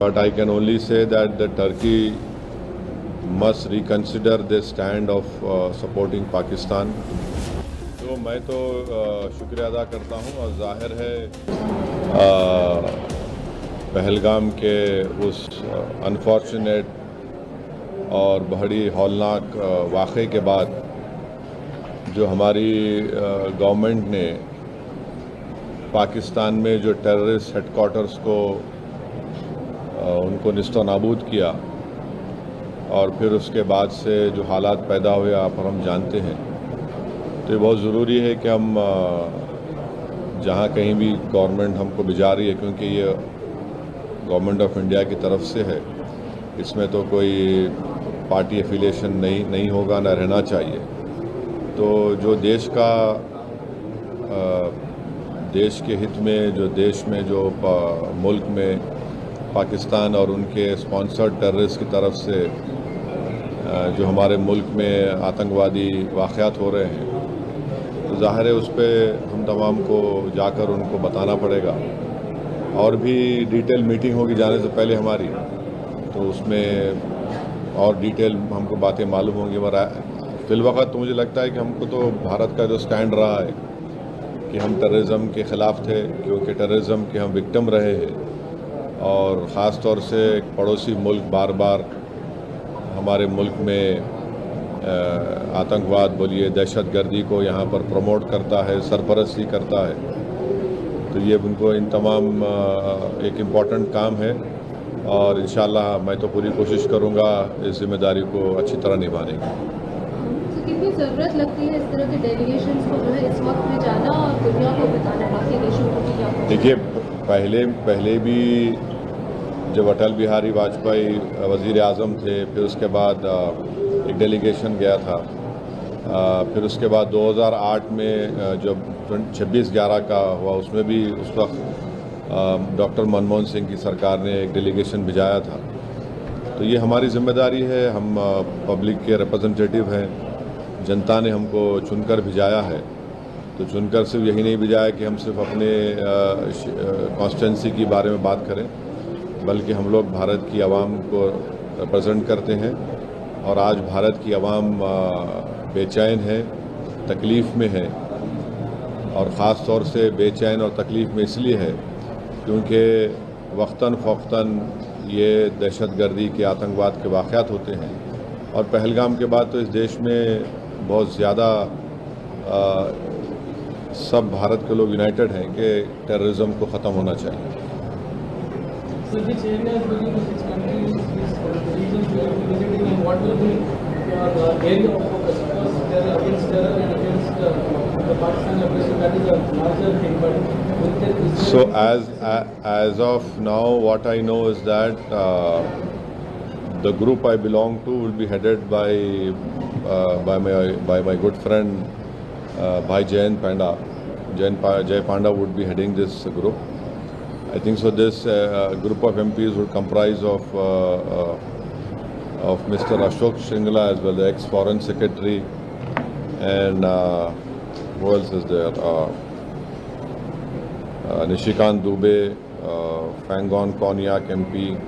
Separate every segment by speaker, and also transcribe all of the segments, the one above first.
Speaker 1: But I can only say that the Turkey must reconsider their stand of supporting Pakistan. तो मैं तो शुक्रिया अदा करता हूँ और जाहिर है पहलगाम के उस अनफॉर्चुनेट और बड़ी हौलनाक वाक़े के बाद जो हमारी गवर्नमेंट ने पाकिस्तान में जो टेररिस्ट हेडक्वार्टर्स को उनको निस्तो नाबूद किया और फिर उसके बाद से जो हालात पैदा हुए आप और हम जानते हैं, तो ये बहुत ज़रूरी है कि हम जहाँ कहीं भी गवर्नमेंट हमको भिजा रही है, क्योंकि ये गवर्नमेंट ऑफ इंडिया की तरफ से है, इसमें तो कोई पार्टी एफिलिएशन नहीं होगा, ना रहना चाहिए। तो जो देश का देश के हित में जो मुल्क में पाकिस्तान और उनके स्पॉन्सर्ड टेररिस्ट की तरफ से जो हमारे मुल्क में आतंकवादी वाक़यात हो रहे हैं, तो ज़ाहिर है उस पर हम तमाम को जाकर उनको बताना पड़ेगा। और भी डिटेल मीटिंग होगी जाने से पहले हमारी, तो उसमें और डिटेल हमको बातें मालूम होंगी। मगर फिलवक़्त तो मुझे लगता है कि हमको तो भारत का जो स्टैंड रहा है कि हम टेररिज्म के ख़िलाफ़ थे, क्योंकि टेररिज्म के हम विक्टिम रहे हैं और ख़ास तौर से एक पड़ोसी मुल्क बार बार हमारे मुल्क में आतंकवाद बोलिए, दहशतगर्दी को यहाँ पर प्रमोट करता है, सरपरस्ती करता है। तो ये उनको इन तमाम एक इम्पॉर्टेंट काम है और इंशाअल्लाह मैं तो पूरी कोशिश करूँगा इस जिम्मेदारी को अच्छी तरह निभाने की।
Speaker 2: तो कितनी ज़रूरत लगती है इस तरह के डेलीगेशंस को जो है इस वक्त में जाना और दुनिया को बताना, बाकी देशों को भी क्या? देखिए,
Speaker 1: पहले भी जब अटल बिहारी वाजपेयी वज़ीर आज़म थे, फिर उसके बाद एक डेलीगेशन गया था, फिर उसके बाद 2008 में जब 26/11 का हुआ, उसमें भी उस वक्त डॉक्टर मनमोहन सिंह की सरकार ने एक डेलीगेशन भिजाया था। तो ये हमारी ज़िम्मेदारी है, हम पब्लिक के रिप्रेजेंटेटिव हैं, जनता ने हमको चुनकर भिजाया है। तो चुनकर सिर्फ यही नहीं भिजाया कि हम सिर्फ अपने कॉन्स्टिट्यूंसी के बारे में बात करें, बल्कि हम लोग भारत की आवाम को रिप्रेजेंट करते हैं। और आज भारत की आवाम बेचैन है, तकलीफ़ में है, और ख़ास तौर से बेचैन और तकलीफ़ में इसलिए है क्योंकि वक्तन फ़ौक़तन ये दहशतगर्दी के आतंकवाद के वाक़यात होते हैं। और पहलगाम के बाद तो इस देश में बहुत ज़्यादा सब भारत के लोग यूनाइटेड हैं कि टेररिज्म को ख़त्म होना चाहिए। So as of now, what I know is that the group I belong to will be headed by my good friend Bhai Jay Panda would be heading this group. I think so. This group of MPs would comprise of Mr. Ashok Shringla as well, the ex-Foreign Secretary, and who else is there? Nishikant Dubey, Fangon Konyak MP,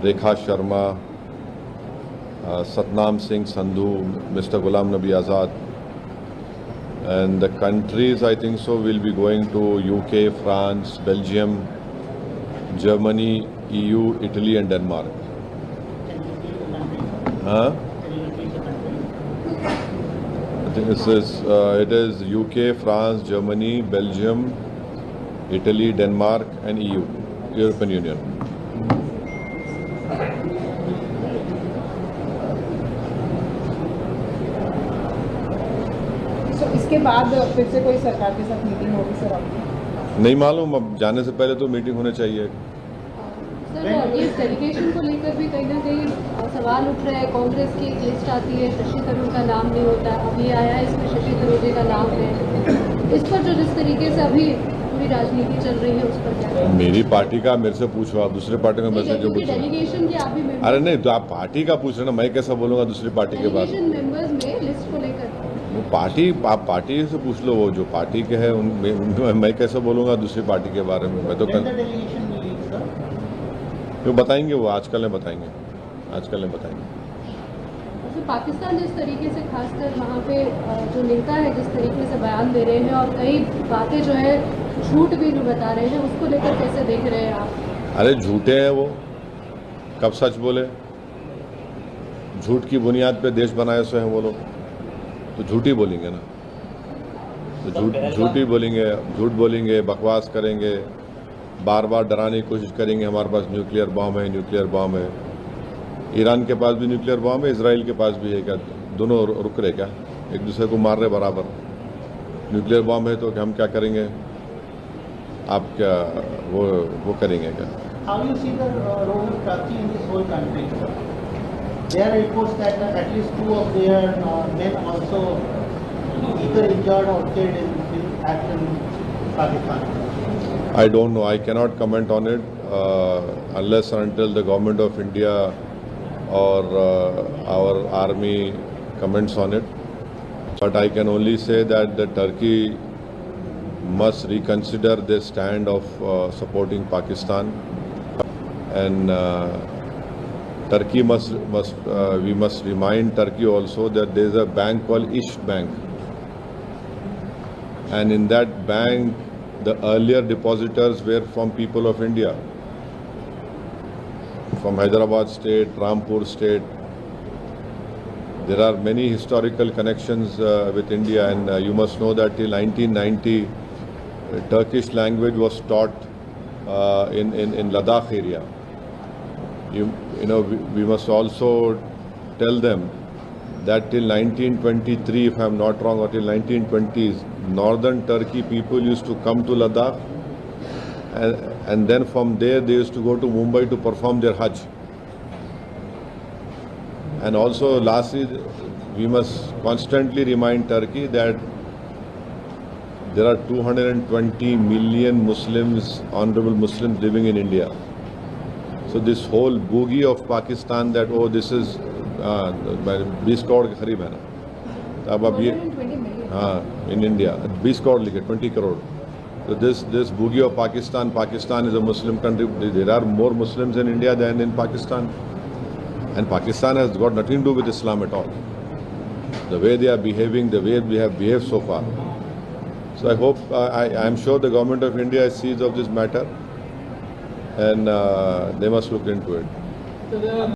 Speaker 1: Rekha Sharma, Satnam Singh Sandhu, Mr. Ghulam Nabi Azad. And the countries, I think so, will be going to UK, France, Belgium, Germany, EU, Italy and Denmark. I think it is UK, France, Germany, Belgium, Italy, Denmark and EU, European Union.
Speaker 3: इसके बाद फिर से कोई सरकार के साथ meeting होगी sir आपकी?
Speaker 1: नहीं मालूम, अब जाने से पहले तो मीटिंग होनी चाहिए।
Speaker 2: सर, इस डेलीगेशन को लेकर भी कहीं ना कहीं सवाल उठ रहा है। कांग्रेस की एक लिस्ट आती है, शशि थरूर का नाम नहीं होता, अभी आया है इसमें शशि थरूर जी का नाम है। इस पर जो जिस तरीके से अभी पूरी राजनीति चल रही है उस पर क्या?
Speaker 1: मेरी पार्टी का मेरे से पूछो, आप दूसरे पार्टी का मेरे से जो पूछो।
Speaker 2: डेलीगेशन की आप भी मेंबर?
Speaker 1: अरे नहीं, तो आप पार्टी का पूछ रहे ना, मैं कैसा बोलूँगा दूसरी पार्टी के बारे में?
Speaker 2: मेंबर्स में लिस्ट को लेकर
Speaker 1: पार्टी, आप पार्टी से पूछ लो, वो जो पार्टी के है मैं कैसे बोलूँगा दूसरी पार्टी के बारे में? मैं तो तो बताएंगे वो, आजकल में बताएंगे, आजकल में बताएंगे।
Speaker 2: तो पाकिस्तान जिस तरीके से खासकर वहाँ पे जो नेता है जिस तरीके से बयान दे रहे हैं और कई बातें जो है झूठ भी जो बता रहे हैं, उसको लेकर कैसे देख रहे हैं आप?
Speaker 1: अरे झूठे हैं वो, कब सच बोले? झूठ की बुनियाद पे देश बनाए सो हैं वो लोग, तो झूठ ही बोलेंगे ना, तो झूठ ही बोलेंगे, झूठ बोलेंगे, बकवास करेंगे, बार बार डराने की कोशिश करेंगे हमारे पास न्यूक्लियर बॉम्ब है, न्यूक्लियर बॉम्ब है। ईरान के पास भी न्यूक्लियर बॉम्ब है, इजराइल के पास भी है, क्या दोनों रुक रहे क्या? एक दूसरे को मार रहे बराबर। न्यूक्लियर बॉम्ब है तो हम क्या करेंगे? आप क्या वो करेंगे क्या?
Speaker 4: How you see the role of Turkey in this whole country? There are reports that at least 2 of their men also either injured or killed in action in Pakistan.
Speaker 1: I don't know. I cannot comment on it unless and until the government of India or our army comments on it. But I can only say that the Turkey must reconsider their stand of supporting Pakistan, and Turkey we must remind Turkey also that there is a bank called Ish Bank, and in that bank the earlier depositors were from people of India, from Hyderabad state, Rampur state. There are many historical connections with India, and you must know that till 1990 Turkish language was taught in Ladakh area. You know, we must also tell them that till 1923, if I am not wrong, or till 1920s, northern Turkey people used to come to Ladakh, and then from there they used to go to Mumbai to perform their Hajj. And also lastly, we must constantly remind Turkey that there are 220 million Muslims, honorable Muslims living in India. So this whole boogie of Pakistan that, oh, this is 20 crore के करीब है ना, तो अब ये
Speaker 3: 120 million.
Speaker 1: हाँ in India 20 crore लिखे, 20 crore. So this boogie of Pakistan is a Muslim country. There are more Muslims in India than in Pakistan, and Pakistan has got nothing to do with Islam at all. The way they are behaving, the way we have behaved so far. So I hope, I am sure the government of India sees of this matter, and they must look into it.